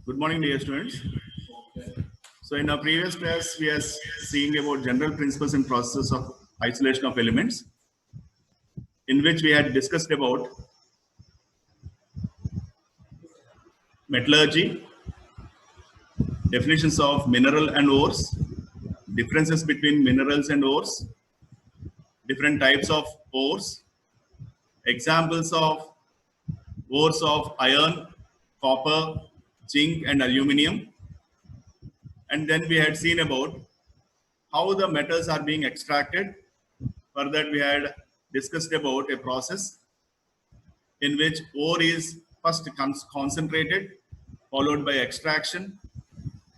Good morning, dear students. So in our previous class, we are seeing about general principles and processes of isolation of elements, in which we had discussed about metallurgy, definitions of mineral and ores, differences between minerals and ores, different types of ores, examples of ores of iron, copper, zinc, and aluminium. And then we had seen about how the metals are being extracted. For that, we had discussed about a process in which ore is first concentrated, followed by extraction,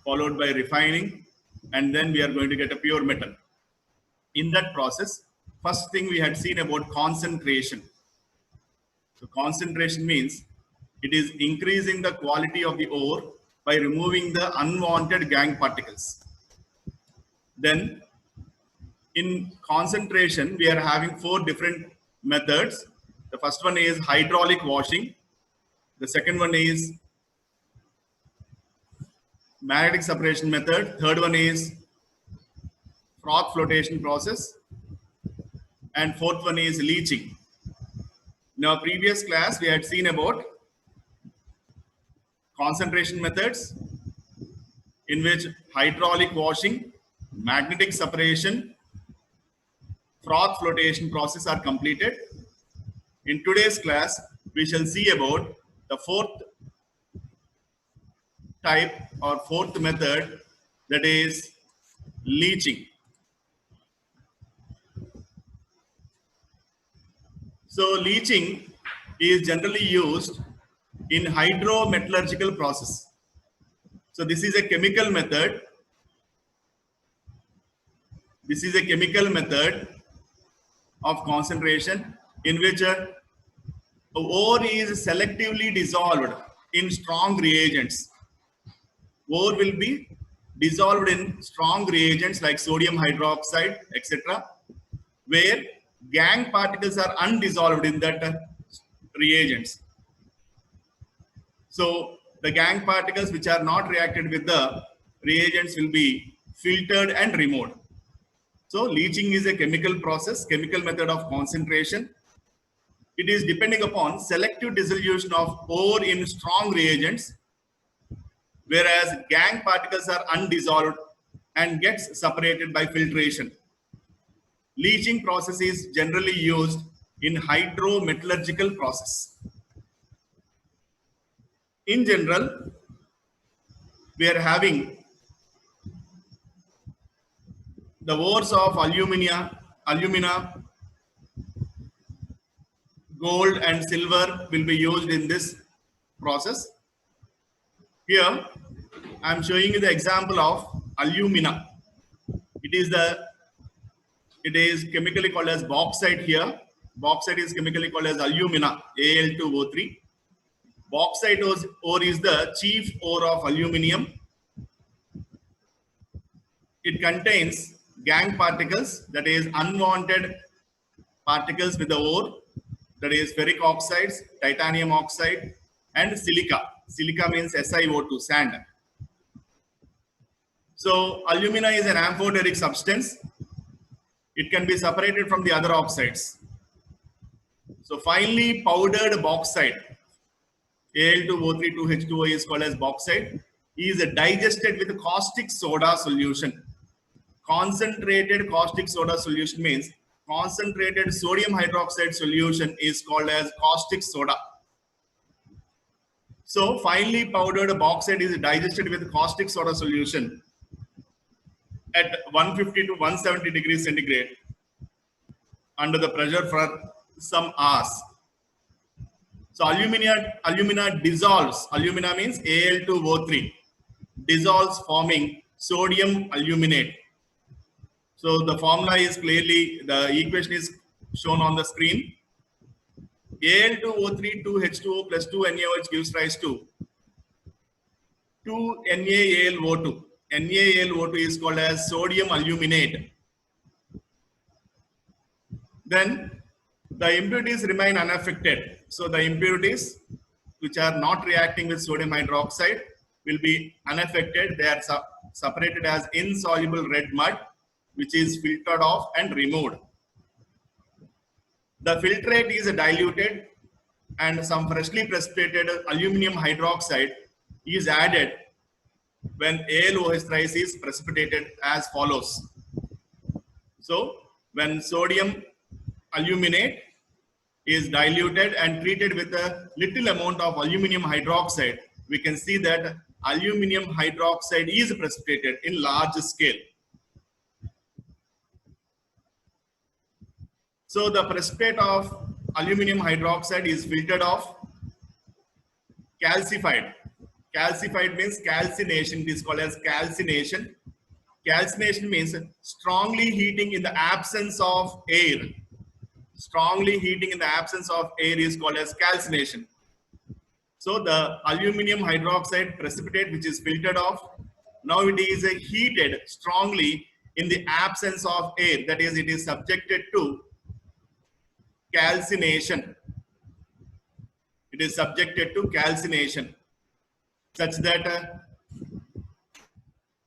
followed by refining, and then we are going to get a pure metal. In that process, first thing we had seen about concentration. So concentration means it is increasing the quality of the ore by removing the unwanted gangue particles. Then in concentration, we are having four different methods. The first one is hydraulic washing. The second one is magnetic separation method. Third one is froth flotation process. And fourth one is leaching. In our previous class, we had seen about concentration methods, in which hydraulic washing, magnetic separation, froth flotation process are completed. In today's class, we shall see about the fourth type or fourth method, that is leaching. So leaching is generally used in hydrometallurgical process. So this is a chemical method. This is a chemical method of concentration in which ore is selectively dissolved in strong reagents. Ore will be dissolved in strong reagents like sodium hydroxide, etc., where gangue particles are undissolved in that reagents. So the gangue particles which are not reacted with the reagents will be filtered and removed. So leaching is a chemical process, chemical method of concentration. It is depending upon selective dissolution of ore in strong reagents, whereas gangue particles are undissolved and gets separated by filtration. Leaching process is generally used in hydrometallurgical process. In general, we are having the ores of alumina, gold and silver will be used in this process. Here, I am showing you the example of alumina. It is chemically called as bauxite here. Bauxite is chemically called as alumina, Al2O3. Bauxite ore is the chief ore of aluminium. It contains gangue particles, that is unwanted particles with the ore, that is ferric oxides, titanium oxide, and silica. Silica means SiO2, sand. So alumina is an amphoteric substance. It can be separated from the other oxides. So finely powdered bauxite, Al2O3 2H2O is called as bauxite, is digested with caustic soda solution. Concentrated caustic soda solution means concentrated sodium hydroxide solution is called as caustic soda. So finely powdered bauxite is digested with caustic soda solution at 150 to 170 degrees centigrade under the pressure for some hours. So alumina dissolves. Alumina means Al2O3 dissolves, forming sodium aluminate. So the formula is clearly, the equation is shown on the screen. Al2O3 2H2O plus 2NaOH gives rise to 2NaAlO2. NaAlO2 is called as sodium aluminate. Then the impurities remain unaffected. So the impurities which are not reacting with sodium hydroxide will be unaffected. They are separated as insoluble red mud, which is filtered off and removed. The filtrate is diluted and some freshly precipitated aluminum hydroxide is added when AlOH thrice is precipitated as follows. So when sodium aluminate is diluted and treated with a little amount of aluminum hydroxide, we can see that aluminum hydroxide is precipitated in large scale. So the precipitate of aluminum hydroxide is filtered off, calcified. Calcified means calcination. It is called as calcination. Calcination means strongly heating in the absence of air. Strongly heating in the absence of air is called as calcination. So the aluminum hydroxide precipitate, which is filtered off, now it is heated strongly in the absence of air. That is, it is subjected to calcination. It is subjected to calcination such that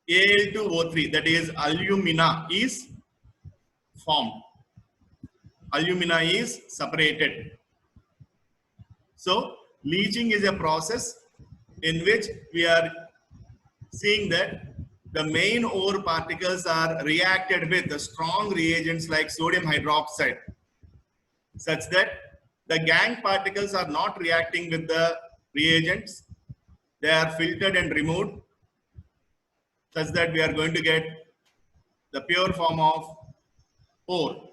Al2O3, that is alumina, is formed. Alumina is separated. So leaching is a process in which we are seeing that the main ore particles are reacted with the strong reagents like sodium hydroxide, such that the gangue particles are not reacting with the reagents. They are filtered and removed, such that we are going to get the pure form of ore.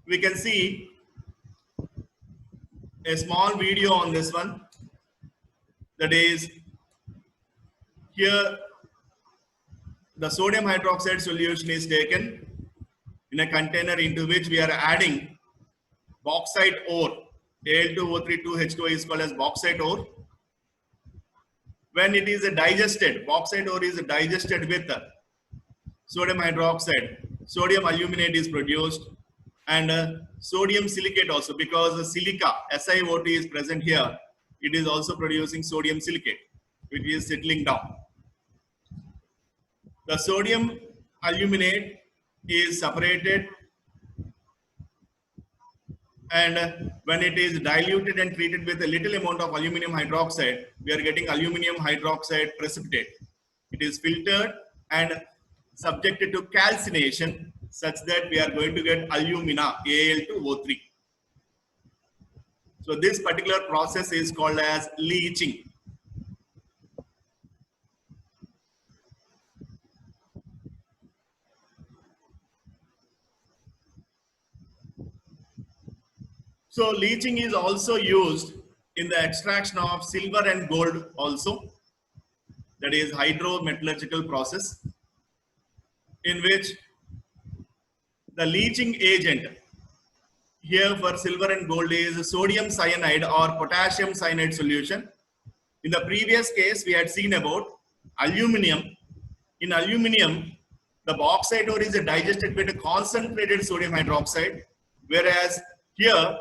We can see a small video on this one. That is, here the sodium hydroxide solution is taken in a container into which we are adding bauxite ore. Al2O3 2H2O is called as bauxite ore. When it is digested, bauxite ore is digested with sodium hydroxide, sodium aluminate is produced, and sodium silicate also, because the silica SiO2 is present here, it is also producing sodium silicate, which is settling down. The sodium aluminate is separated, and when it is diluted and treated with a little amount of aluminum hydroxide, we are getting aluminum hydroxide precipitate. It is filtered and subjected to calcination, such that we are going to get alumina, Al2O3. So this particular process is called as leaching. So leaching is also used in the extraction of silver and gold also. That is hydrometallurgical process, in which the leaching agent here for silver and gold is sodium cyanide or potassium cyanide solution. In the previous case, we had seen about aluminum. In aluminum, the bauxite ore is digested with a concentrated sodium hydroxide, whereas here,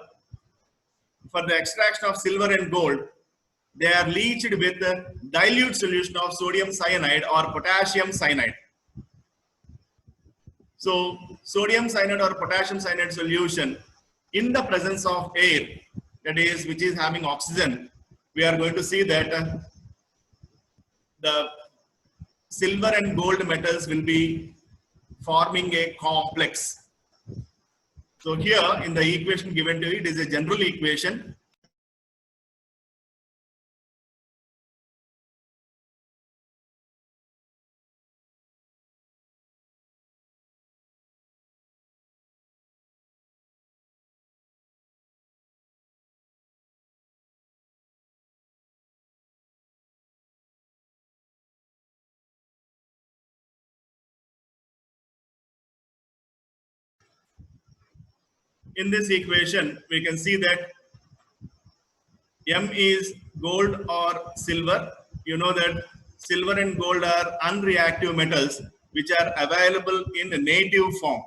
for the extraction of silver and gold, they are leached with a dilute solution of sodium cyanide or potassium cyanide. So sodium cyanide or potassium cyanide solution in the presence of air, that is, which is having oxygen, we are going to see that the silver and gold metals will be forming a complex. So here in the equation given to it is a general equation. In this equation, we can see that M is gold or silver. You know that silver and gold are unreactive metals which are available in a native form.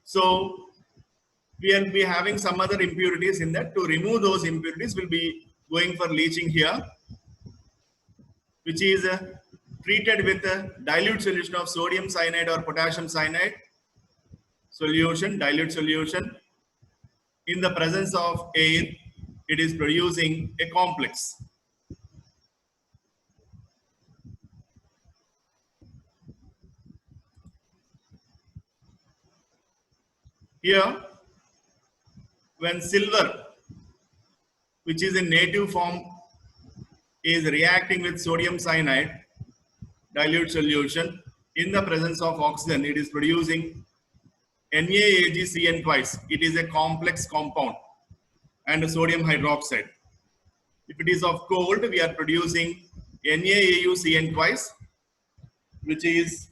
So we will be having some other impurities in that. To remove those impurities, we'll be going for leaching here, which is treated with a dilute solution of sodium cyanide or potassium cyanide solution, dilute solution. In the presence of air, it is producing a complex. Here, when silver, which is in native form, is reacting with sodium cyanide dilute solution, in the presence of oxygen, it is producing NaAgCN twice. It is a complex compound and sodium hydroxide. If it is of gold, we are producing NaAuCN twice, which is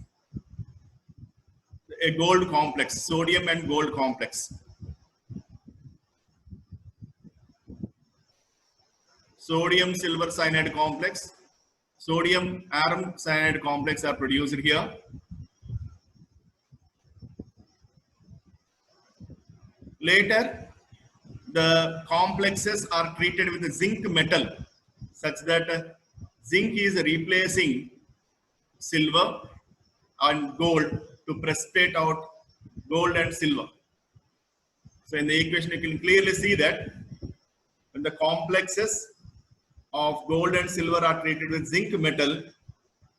a gold complex, sodium and gold complex. Sodium silver cyanide complex, sodium arum cyanide complex are produced here. Later, the complexes are treated with zinc metal such that zinc is replacing silver and gold to precipitate out gold and silver. So in the equation, you can clearly see that when the complexes of gold and silver are treated with zinc metal,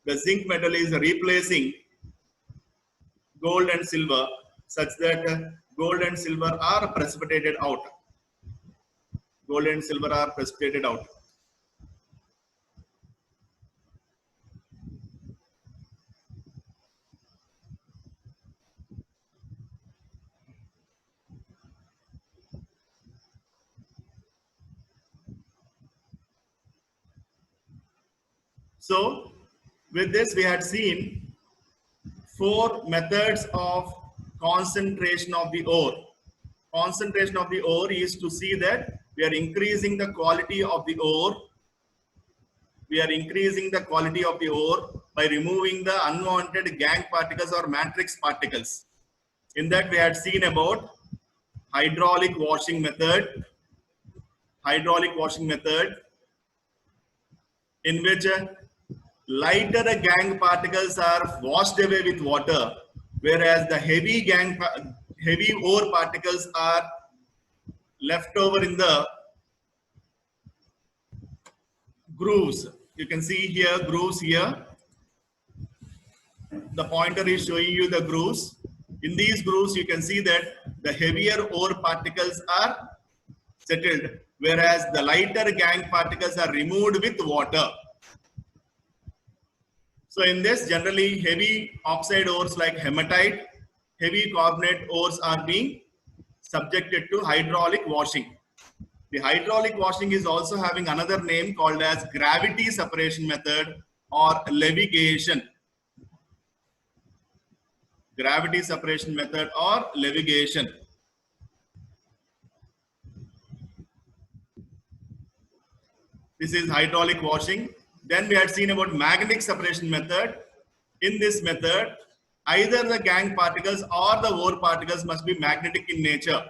the zinc metal is replacing gold and silver such that gold and silver are precipitated out. Gold and silver are precipitated out. So with this, we had seen 4 methods of concentration of the ore. Concentration of the ore is to see that we are increasing the quality of the ore. We are increasing the quality of the ore by removing the unwanted gangue particles or matrix particles. In that, we had seen about hydraulic washing method. Hydraulic washing method in which lighter gangue particles are washed away with water, whereas the heavy ore particles are left over in the grooves. You can see here grooves here. The pointer is showing you the grooves. In these grooves, you can see that the heavier ore particles are settled, whereas the lighter gangue particles are removed with water. So in this, generally heavy oxide ores like hematite, heavy carbonate ores are being subjected to hydraulic washing. The hydraulic washing is also having another name called as gravity separation method or levitation. Gravity separation method or levitation. This is hydraulic washing. Then we had seen about magnetic separation method. In this method, either the gangue particles or the ore particles must be magnetic in nature.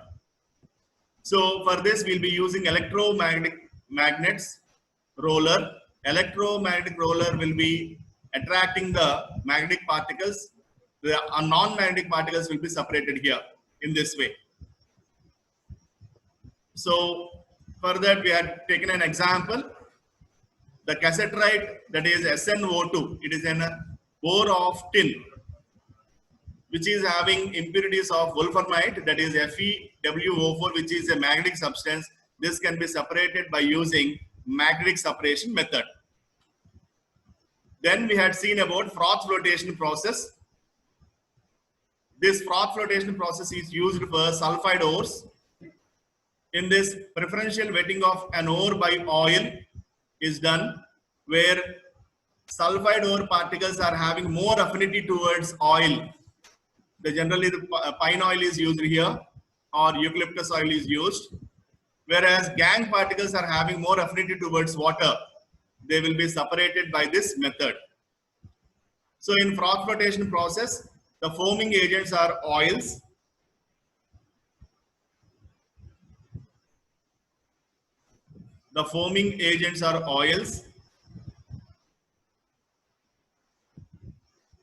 So for this, we'll be using electromagnetic roller. Electromagnetic roller will be attracting the magnetic particles. The non-magnetic particles will be separated here in this way. So for that, we had taken an example. The cassiterite, that is SnO2, it is an ore of tin, which is having impurities of wolframite, that is FeWO4, which is a magnetic substance. This can be separated by using magnetic separation method. Then we had seen about froth flotation process. This froth flotation process is used for sulfide ores. In this, preferential wetting of an ore by oil is done, where sulfide ore particles are having more affinity towards oil. Generally, the pine oil is used here or eucalyptus oil is used, whereas gangue particles are having more affinity towards water. They will be separated by this method. So in froth flotation process, the foaming agents are oils. The foaming agents are oils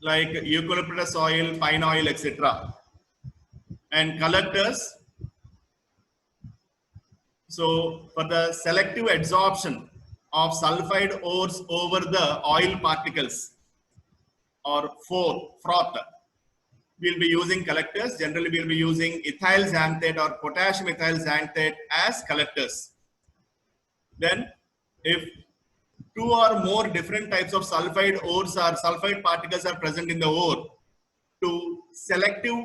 like eucalyptus oil, pine oil, etc. And collectors, so for the selective adsorption of sulfide ores over the oil particles or froth, we'll be using collectors. Generally, we'll be using ethyl xanthate or potassium ethyl xanthate as collectors. Then, if two or more different types of sulfide ores or sulfide particles are present in the ore, to selective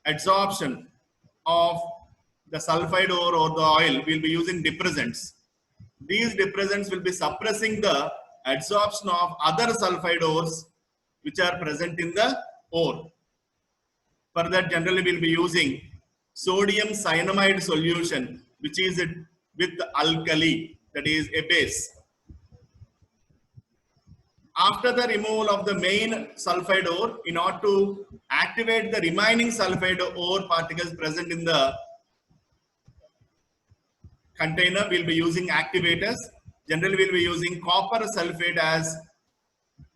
adsorption of the sulfide ore or the oil, we'll be using depressants. These depressants will be suppressing the adsorption of other sulfide ores which are present in the ore. For that, generally we'll be using sodium cyanamide solution, which is with alkali, that is a base. After the removal of the main sulfide ore, in order to activate the remaining sulfide ore particles present in the container, we'll be using activators. Generally, we'll be using copper sulfate as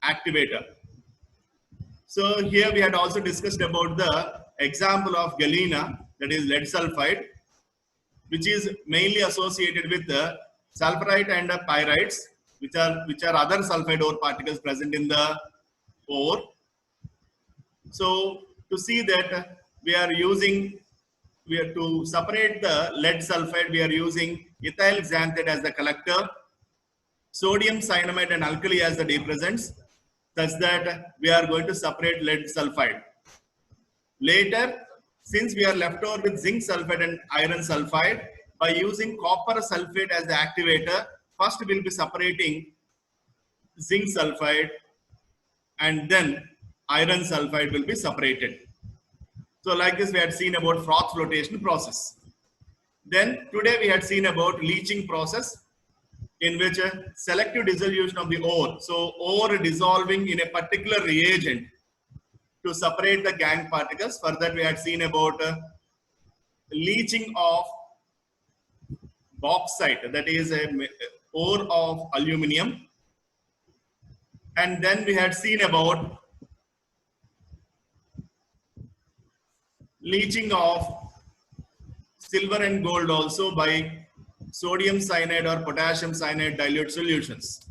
activator. So here we had also discussed about the example of galena, that is lead sulfide, which is mainly associated with the sulfurite and the pyrites, which are other sulfide ore particles present in the ore. So to see that we are to separate the lead sulfide, we are using ethyl xanthate as the collector, sodium cyanamide and alkali as the depressants, such that we are going to separate lead sulfide. Later, since we are left over with zinc sulfide and iron sulfide, by using copper sulfate as the activator, first we will be separating zinc sulfide and then iron sulfide will be separated. So like this we had seen about froth flotation process. Then today we had seen about leaching process, in which a selective dissolution of the ore. So ore dissolving in a particular reagent to separate the gangue particles. For that we had seen about leaching of bauxite, that is a ore of aluminium. And then we had seen about leaching of silver and gold also by sodium cyanide or potassium cyanide dilute solutions.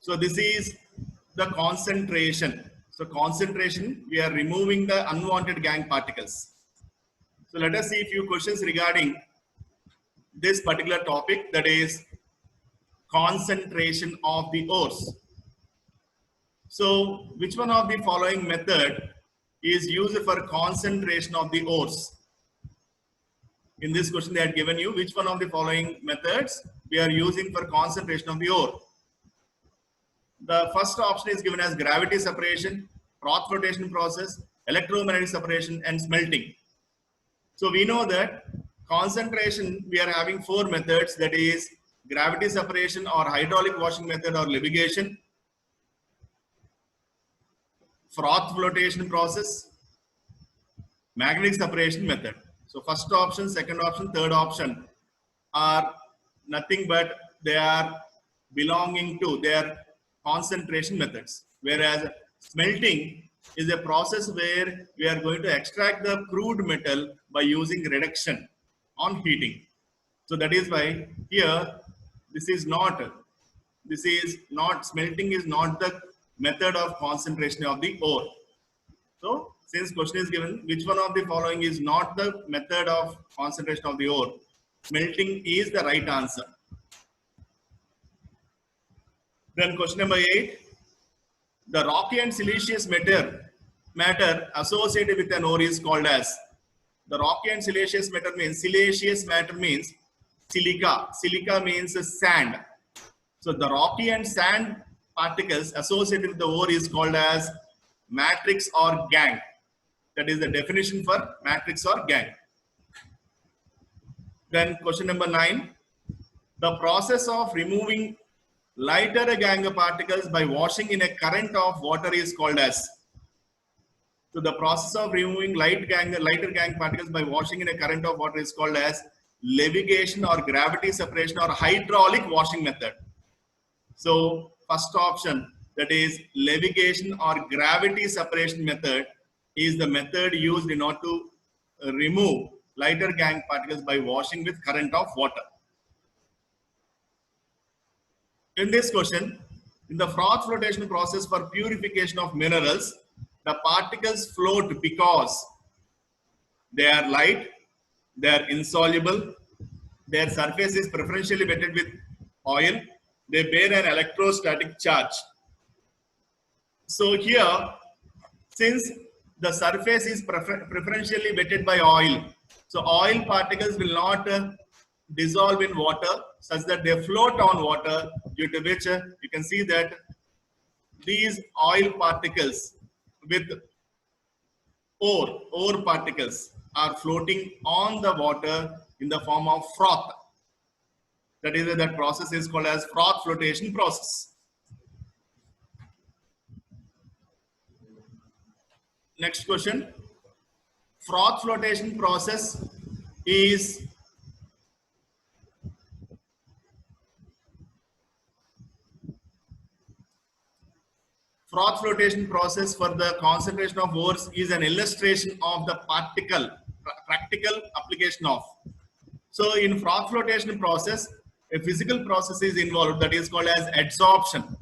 So this is the concentration. So concentration, we are removing the unwanted gangue particles. So let us see a few questions regarding this particular topic, that is concentration of the ores. So which one of the following method is used for concentration of the ores? In this question they had given you which one of the following methods we are using for concentration of the ore. The first option is given as gravity separation, froth flotation process, electromagnetic separation and smelting. So we know that concentration, we are having four methods, that is gravity separation or hydraulic washing method or ligation, froth flotation process, magnetic separation method. So first option, second option, third option are nothing but they are belonging to their concentration methods. Whereas smelting is a process where we are going to extract the crude metal by using reduction on heating. So that is why here smelting is not the method of concentration of the ore. So since question is given, which one of the following is not the method of concentration of the ore? Smelting is the right answer. Then question number 8. The rocky and siliceous matter associated with an ore is called as. The rocky and siliceous matter means silica. Silica means sand. So the rocky and sand particles associated with the ore is called as matrix or gangue. That is the definition for matrix or gangue. Then question number 9. The process of removing lighter gangue particles by washing in a current of water is called as. So the process of removing lighter gang particles by washing in a current of water is called as levitation or gravity separation or hydraulic washing method. So first option, that is levitation or gravity separation method, is the method used in order to remove lighter gang particles by washing with current of water. In this question, in the froth flotation process for purification of minerals, the particles float because they are light, they are insoluble, their surface is preferentially wetted with oil, they bear an electrostatic charge. So here, since the surface is preferentially wetted by oil, so oil particles will not dissolve in water such that they float on water, due to which you can see that these oil particles with ore particles are floating on the water in the form of froth. That is, that process is called as froth flotation process. Next question. Froth flotation process is froth flotation process for the concentration of ores is an illustration of the practical application of. So in froth flotation process, a physical process is involved that is called as adsorption.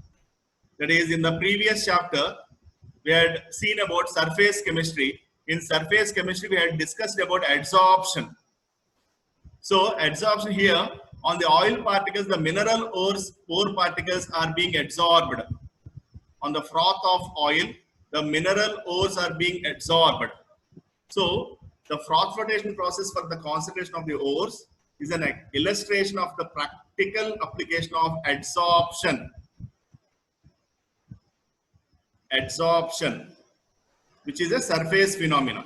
That is, in the previous chapter, we had seen about surface chemistry. In surface chemistry, we had discussed about adsorption. So adsorption here, on the oil particles, the mineral ore particles are being adsorbed. On the froth of oil, the mineral ores are being adsorbed. So the froth flotation process for the concentration of the ores is an illustration of the practical application of adsorption. Adsorption, which is a surface phenomenon.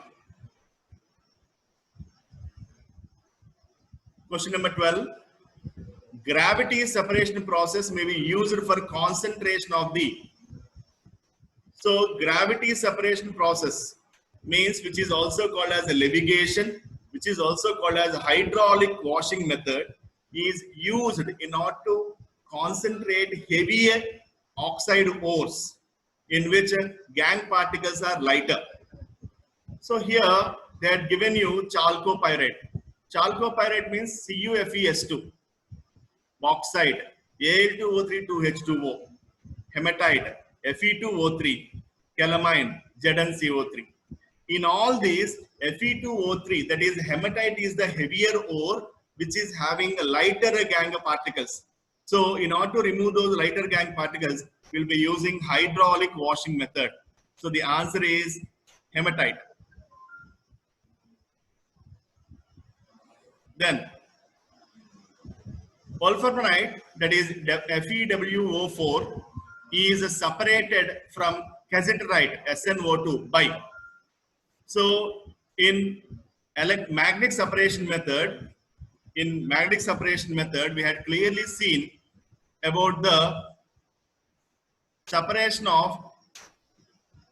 Question number 12. Gravity separation process may be used for concentration of the. So gravity separation process means, which is also called as a levitation, which is also called as a hydraulic washing method, is used in order to concentrate heavier oxide ores in which gang particles are lighter. So here they had given you chalcopyrite. Chalcopyrite means CuFeS2, bauxite, Al2O3 2H2O, hematite, Fe2O3, calamine, ZnCO3. In all these, Fe2O3, that is hematite, is the heavier ore which is having a lighter gang particles. So in order to remove those lighter gang particles, we'll be using hydraulic washing method. So the answer is hematite. Then wolframite, that is FeWO4, is separated from cassiterite, SnO2, by. So in magnetic separation method, we had clearly seen about the separation of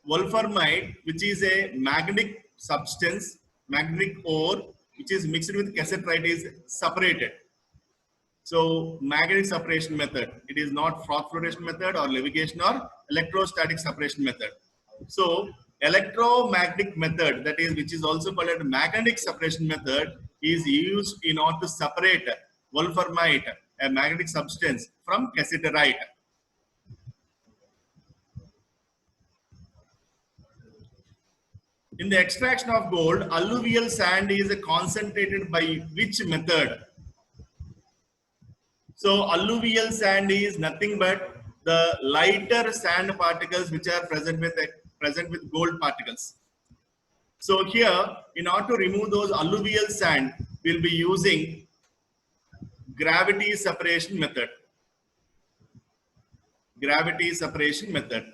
wolframite, which is a magnetic substance, magnetic ore, which is mixed with cassiterite, is separated. So magnetic separation method, it is not froth flotation method or levitation or electrostatic separation method. So electromagnetic method, that is, which is also called a magnetic separation method, is used in order to separate wolframite, a magnetic substance, from cassiterite. In the extraction of gold, alluvial sand is concentrated by which method? So alluvial sand is nothing but the lighter sand particles which are present with gold particles. So here, in order to remove those alluvial sand, we'll be using gravity separation method. Gravity separation method.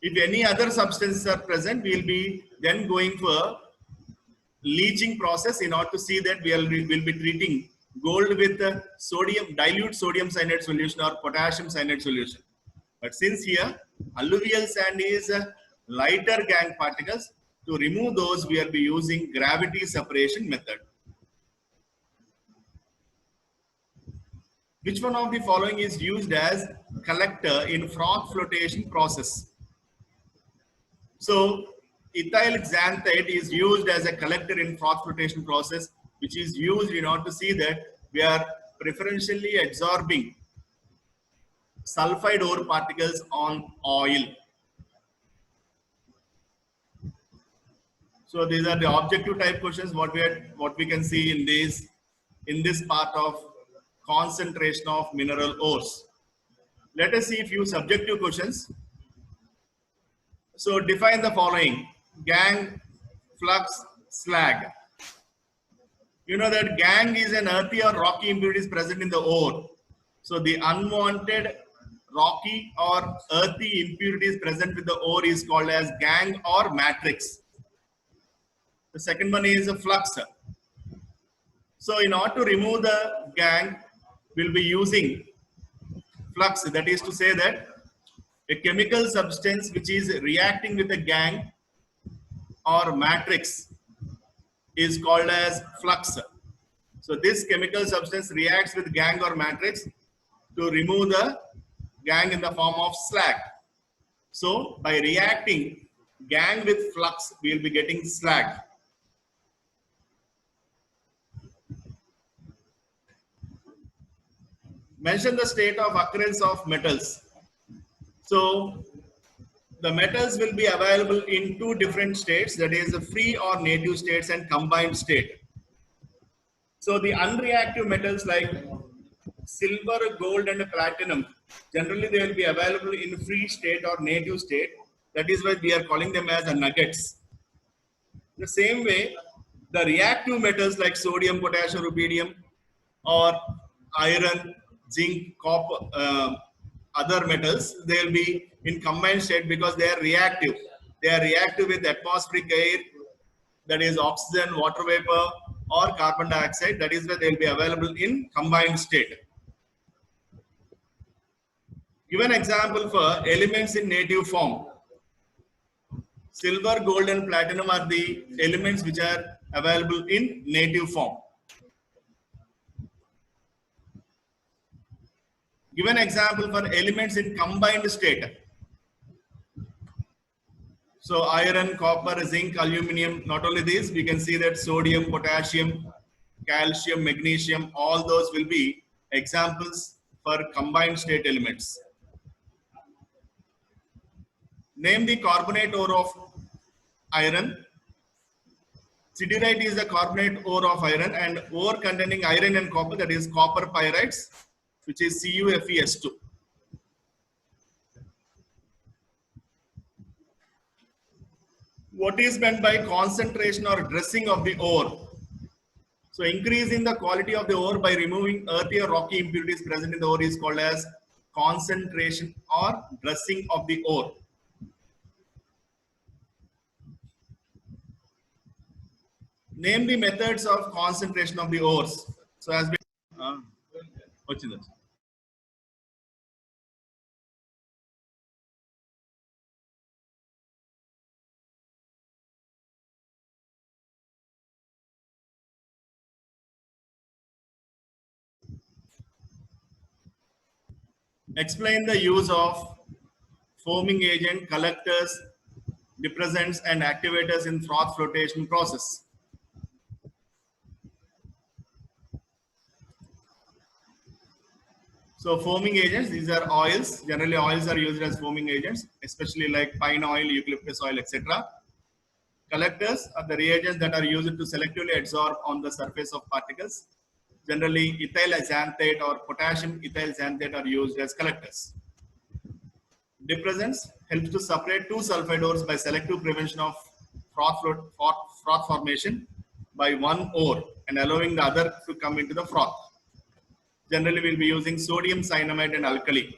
If any other substances are present, we'll be then going for leaching process in order to see that we'll be treating gold with dilute sodium cyanide solution or potassium cyanide solution. But since here alluvial sand is lighter gangue particles. To remove those, we will be using gravity separation method. Which one of the following is used as collector in froth flotation process? So ethyl xanthate is used as a collector in froth flotation process, which is used in order to see that we are preferentially absorbing sulfide ore particles on oil. So these are the objective type questions what we can see in this part of concentration of mineral ores. Let us see a few subjective questions. So define the following: gangue, flux, slag. You know that gangue is an earthy or rocky impurities present in the ore. So the unwanted rocky or earthy impurities present with the ore is called as gangue or matrix. The second one is a flux. So in order to remove the gangue, we'll be using flux. That is to say that a chemical substance which is reacting with a gangue or matrix is called as flux. So this chemical substance reacts with gangue or matrix to remove the gangue in the form of slag. So by reacting gangue with flux, we will be getting slag. Mention the state of occurrence of metals. So the metals will be available in two different states, that is the free or native states and combined state. So the unreactive metals like silver, gold and platinum, generally they will be available in free state or native state. That is why we are calling them as nuggets. The same way, the reactive metals like sodium, potassium, rubidium or iron, zinc, copper, other metals, they will be in combined state because they are reactive. They are reactive with atmospheric air, that is oxygen, water vapor or carbon dioxide. That is why they will be available in combined state. Give an example for elements in native form. Silver, gold and platinum are the elements which are available in native form. Give an example for elements in combined state. So iron, copper, zinc, aluminum, not only this, we can see that sodium, potassium, calcium, magnesium, all those will be examples for combined state elements. Name the carbonate ore of iron. Siderite is the carbonate ore of iron, and ore containing iron and copper, that is copper pyrites, which is CuFeS2. What is meant by concentration or dressing of the ore? So increasing the quality of the ore by removing earthy or rocky impurities present in the ore is called as concentration or dressing of the ore. Name the methods of concentration of the ores. So as we explain the use of foaming agent, collectors, depressants and activators in froth flotation process. So foaming agents, these are oils. Generally oils are used as foaming agents, especially like pine oil, eucalyptus oil, etc. Collectors are the reagents that are used to selectively adsorb on the surface of particles. Generally ethyl xanthate or potassium ethyl xanthate are used as collectors. Depressants helps to separate two sulfide ores by selective prevention of froth formation by one ore and allowing the other to come into the froth. Generally, we'll be using sodium cyanamide and alkali.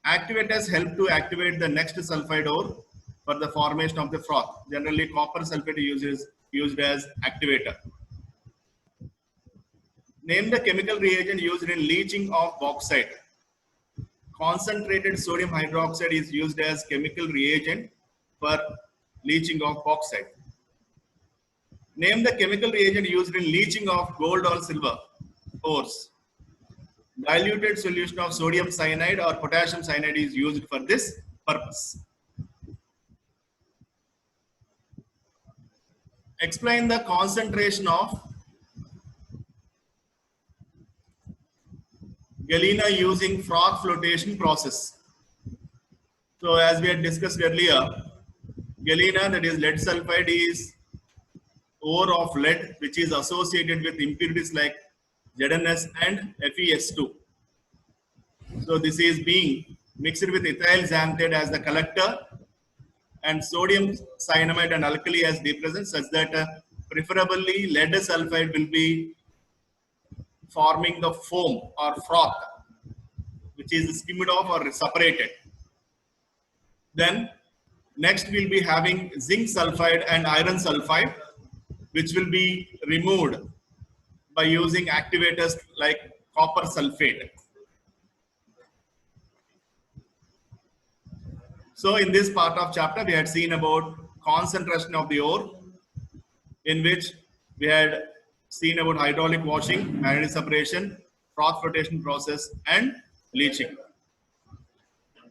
Activators help to activate the next sulfide ore for the formation of the froth. Generally, copper sulfate is used as activator. Name the chemical reagent used in leaching of bauxite. concentrated sodium hydroxide is used as chemical reagent for leaching of bauxite. Name the chemical reagent used in leaching of gold or silver ores. Diluted solution of sodium cyanide or potassium cyanide is used for this purpose. Explain the concentration of galena using froth flotation process. So as we had discussed earlier, galena, that is lead sulfide, is ore of lead which is associated with impurities like ZnS and FeS2. So this is being mixed with ethyl xanthate as the collector and sodium cyanamide and alkali as depressant, such that preferably lead sulfide will be forming the foam or froth, which is skimmed off or separated. Then next we'll be having zinc sulfide and iron sulfide, which will be removed by using activators like copper sulfate. So in this part of chapter, we had seen about concentration of the ore, in which we had seen about hydraulic washing, magnetic separation, froth flotation process, and leaching.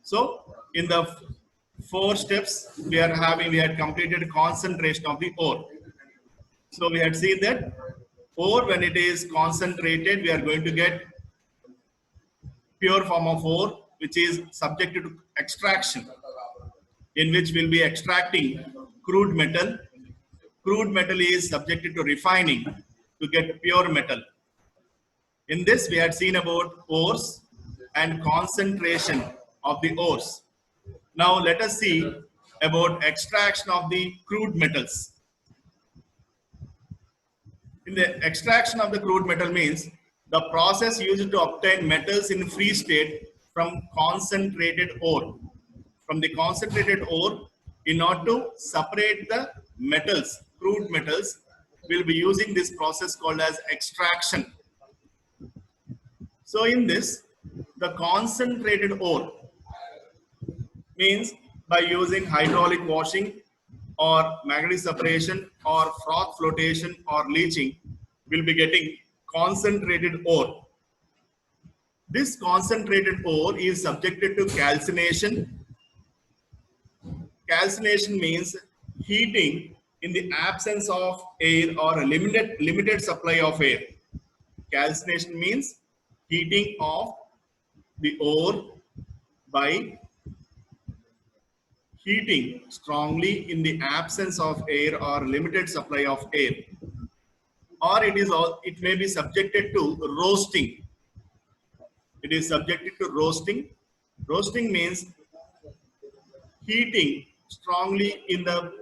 So in the 4 steps we had completed concentration of the ore. So we had seen that ore, when it is concentrated, we are going to get pure form of ore, which is subjected to extraction, in which we'll be extracting crude metal. Crude metal is subjected to refining to get pure metal. In this, we had seen about ores and concentration of the ores. Now let us see about extraction of the crude metals. In the extraction of the crude metal means the process used to obtain metals in free state from concentrated ore. From the concentrated ore, in order to separate the metals, crude metals, we'll be using this process called as extraction. So in this, the concentrated ore means by using hydraulic washing or magnetic separation or froth flotation or leaching, we'll be getting concentrated ore. This concentrated ore is subjected to calcination. Calcination means heating in the absence of air or a limited supply of air. Calcination means heating of the ore by heating strongly in the absence of air or limited supply of air. Or it may be subjected to roasting. It is subjected to roasting. Roasting means heating strongly in the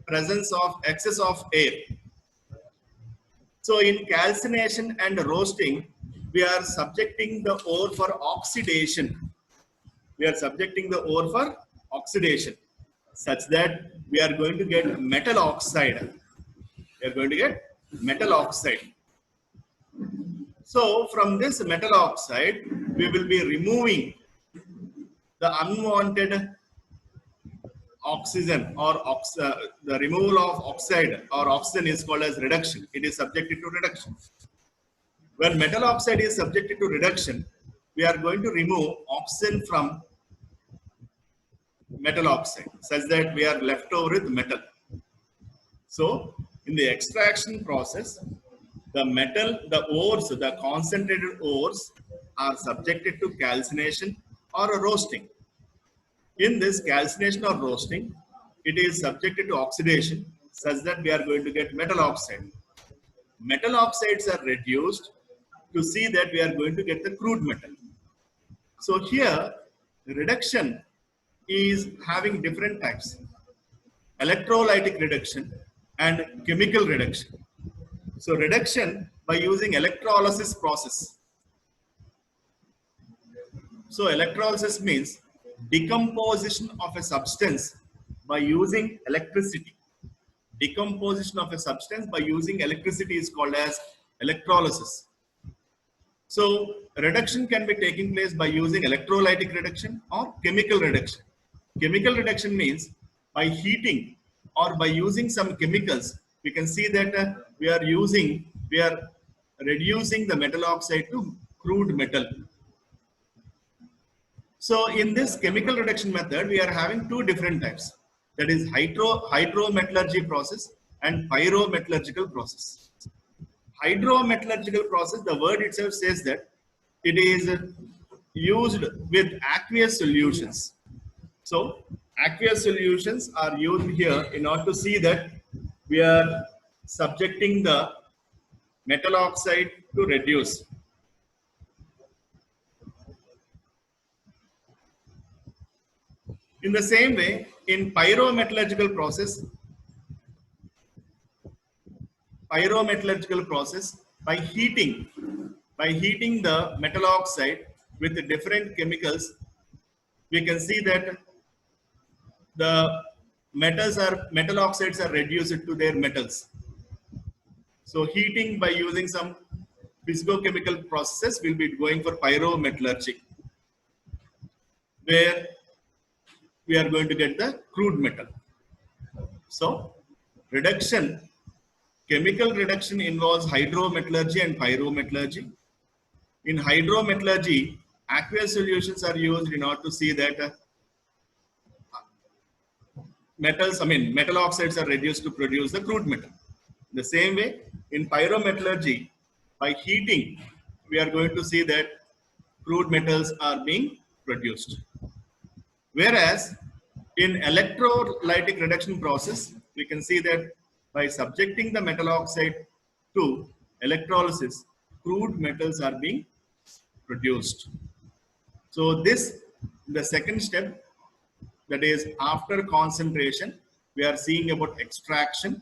presence of excess of air. So in calcination and roasting, we are subjecting the ore for oxidation. We are subjecting the ore for oxidation, such that we are going to get metal oxide. We are going to get metal oxide. So from this metal oxide, we will be removing the unwanted oxygen or the removal of oxide or oxygen is called as reduction. It is subjected to reduction. When metal oxide is subjected to reduction, we are going to remove oxygen from metal oxide, such that we are left over with metal. So in the extraction process, the ores, the concentrated ores are subjected to calcination or roasting. In this calcination or roasting, it is subjected to oxidation, such that we are going to get metal oxide. Metal oxides are reduced to see that we are going to get the crude metal. So here, reduction is having different types: electrolytic reduction and chemical reduction. So reduction by using electrolysis process. So electrolysis means decomposition of a substance by using electricity. Decomposition of a substance by using electricity is called as electrolysis. So reduction can be taking place by using electrolytic reduction or chemical reduction. Chemical reduction means by heating or by using some chemicals, we can see that we are reducing the metal oxide to crude metal. So in this chemical reduction method, we are having two different types. That is hydrometallurgy process and pyrometallurgical process. Hydrometallurgical process, the word itself says that it is used with aqueous solutions. So aqueous solutions are used here in order to see that we are subjecting the metal oxide to reduce. In the same way, in pyrometallurgical process, by heating the metal oxide with the different chemicals, we can see that the metal oxides are reduced to their metals. So heating by using some physicochemical processes will be going for pyrometallurgy, where we are going to get the crude metal. So reduction, chemical reduction involves hydrometallurgy and pyrometallurgy. In hydrometallurgy, aqueous solutions are used in order to see that metal oxides are reduced to produce the crude metal. The same way, in pyrometallurgy, by heating, we are going to see that crude metals are being produced. Whereas in electrolytic reduction process, we can see that by subjecting the metal oxide to electrolysis, crude metals are being produced. So this, the second step, that is after concentration, we are seeing about extraction.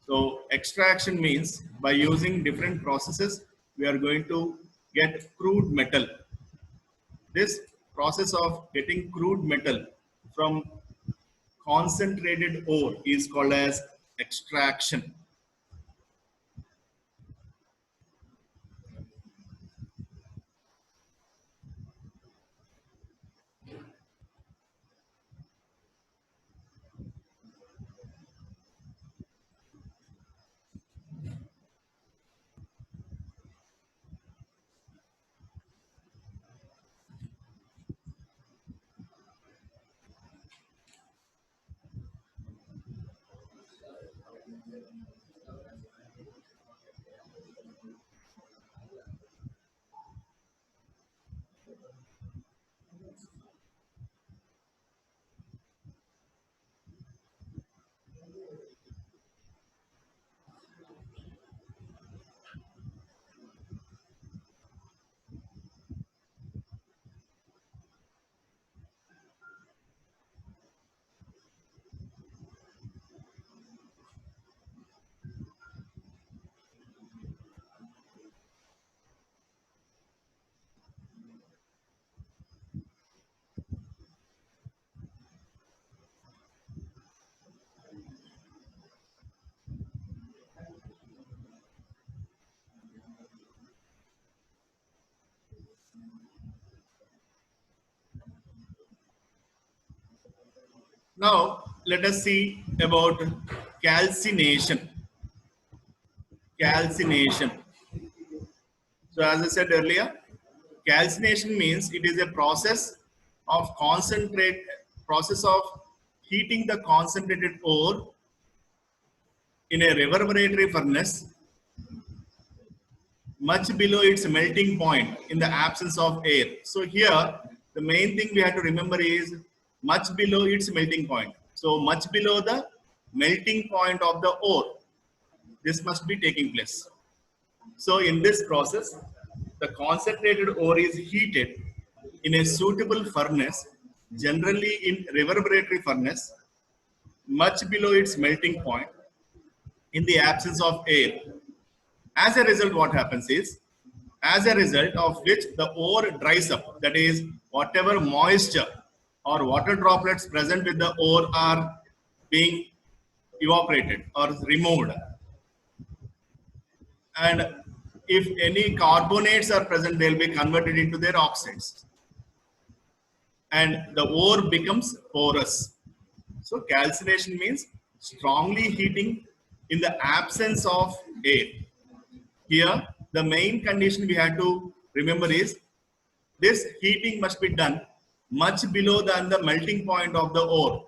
So extraction means by using different processes, we are going to get crude metal. This process of getting crude metal from concentrated ore is called as extraction. Now let us see about calcination. Calcination. So as I said earlier, calcination means it is a process of heating the concentrated ore in a reverberatory furnace much below its melting point in the absence of air. So here, the main thing we have to remember is much below its melting point. So much below the melting point of the ore, this must be taking place. So in this process, the concentrated ore is heated in a suitable furnace, generally in reverberatory furnace, much below its melting point in the absence of air. As a result, what happens is, as a result of which the ore dries up, that is, whatever moisture or water droplets present with the ore are being evaporated or removed. And if any carbonates are present, they'll be converted into their oxides. And the ore becomes porous. So calcination means strongly heating in the absence of air. Here, the main condition we have to remember is this heating must be done much below than the melting point of the ore.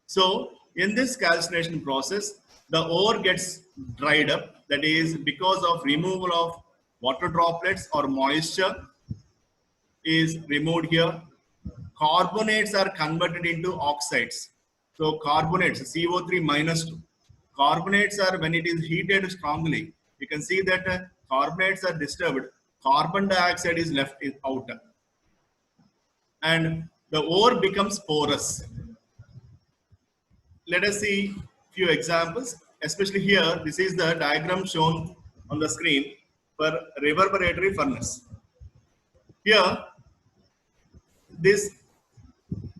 So in this calcination process, the ore gets dried up. That is because of removal of water droplets or moisture is removed here. Carbonates are converted into oxides. So carbonates, CO3 minus 2. Carbonates are, when it is heated strongly, you can see that carbonates are disturbed. Carbon dioxide is left out. And the ore becomes porous. Let us see few examples, especially here. This is the diagram shown on the screen for reverberatory furnace. Here, this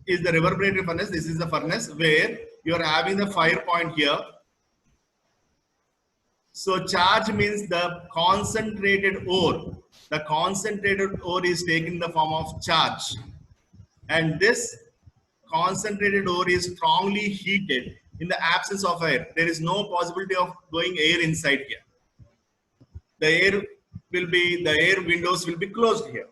is the reverberatory furnace. This is the furnace where you are having the fire point here. So charge means the concentrated ore. The concentrated ore is taken in the form of charge. And this concentrated ore is strongly heated in the absence of air. There is no possibility of going air inside here. The air windows will be closed here,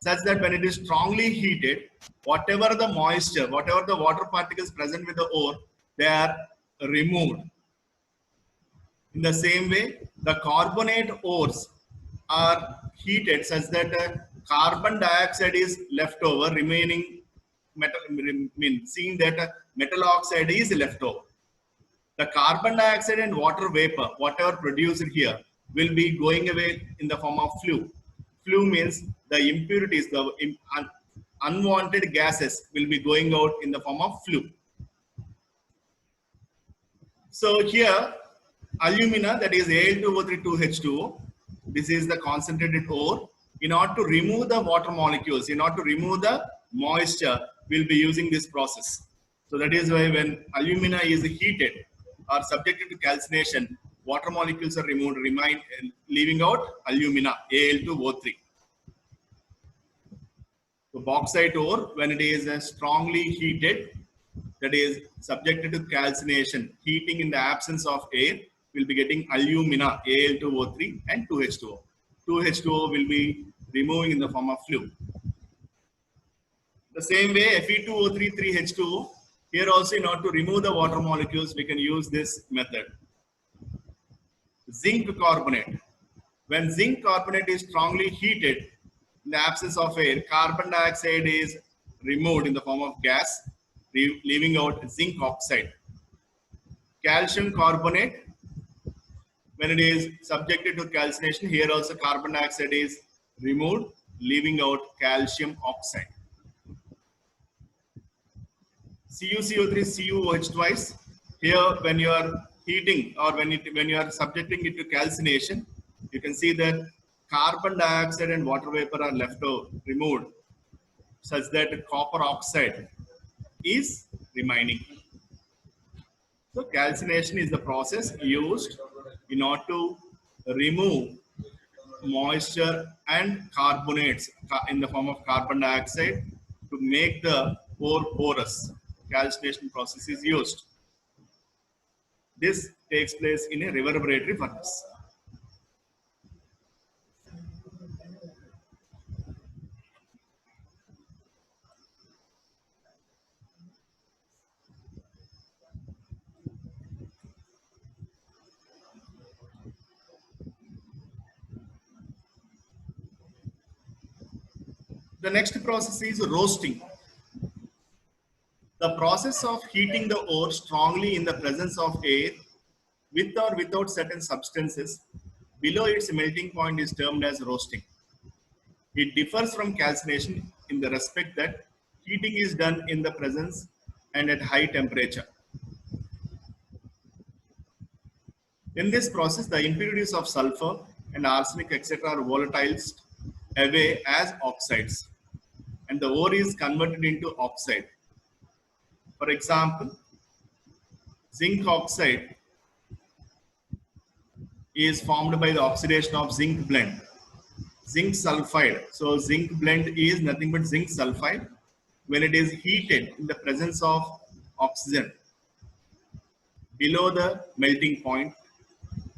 such that when it is strongly heated, whatever the moisture, whatever the water particles present with the ore, they are removed. In the same way, the carbonate ores are heated such that carbon dioxide is left over, remaining metal, seeing that metal oxide is left over. The carbon dioxide and water vapor, whatever produced here, will be going away in the form of flue. Flue means the impurities, the unwanted gases will be going out in the form of flue. So here, alumina, that is Al2O3 this is the concentrated ore. In order to remove the water molecules, in order to remove the moisture, we'll be using this process. So that is why when alumina is heated or subjected to calcination, water molecules are removed, leaving out alumina, Al2O3. So bauxite ore, when it is strongly heated, that is subjected to calcination, heating in the absence of air, will be getting alumina, Al2O3 and 2H2O. 2H2O will be removing in the form of flue. The same way, Fe2O3, 3H2O, here also in order to remove the water molecules, we can use this method. Zinc carbonate. When zinc carbonate is strongly heated, in the absence of air, carbon dioxide is removed in the form of gas, leaving out zinc oxide. Calcium carbonate, when it is subjected to calcination, here also carbon dioxide is removed, leaving out calcium oxide. CuCO3, CuOH twice. Here, when you are heating or when you are subjecting it to calcination, you can see that carbon dioxide and water vapor are removed, such that copper oxide is remaining. So calcination is the process used in order to remove moisture and carbonates in the form of carbon dioxide to make the ore porous. Calcination process is used. This takes place in a reverberatory furnace. The next process is roasting. The process of heating the ore strongly in the presence of air, with or without certain substances below its melting point, is termed as roasting. It differs from calcination in the respect that heating is done in the presence and at high temperature. In this process, the impurities of sulfur and arsenic, etc., are volatilized away as oxides, and the ore is converted into oxide. For example, zinc oxide is formed by the oxidation of zinc blende. Zinc sulfide. So zinc blend is nothing but zinc sulfide. When it is heated in the presence of oxygen below the melting point,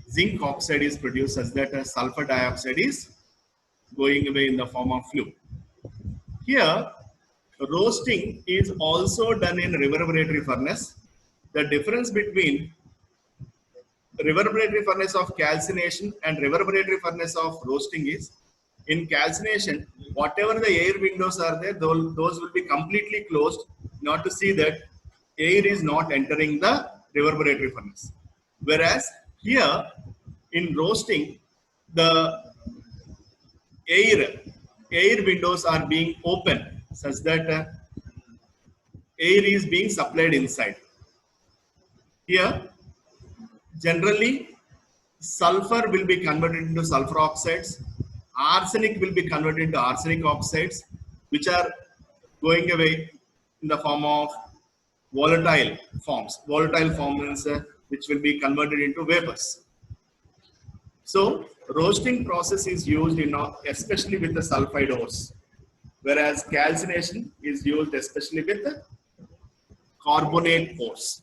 zinc oxide is produced such that a sulfur dioxide is going away in the form of fluid. Here, roasting is also done in reverberatory furnace. The difference between reverberatory furnace of calcination and reverberatory furnace of roasting is, in calcination, whatever the air windows are there, those will be completely closed, not to see that air is not entering the reverberatory furnace. Whereas here in roasting, the air windows are being open such that air is being supplied inside. Here, generally, sulfur will be converted into sulfur oxides, arsenic will be converted into arsenic oxides, which are going away in the form of volatile forms. Volatile forms which will be converted into vapors. So, roasting process is used in especially with the sulfide ores, whereas calcination is used especially with the carbonate ores.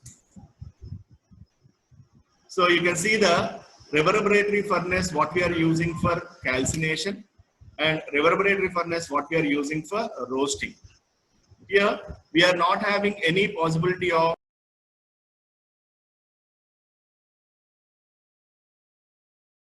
So you can see the reverberatory furnace, what we are using for calcination, and reverberatory furnace, what we are using for roasting. Here, we are not having any possibility of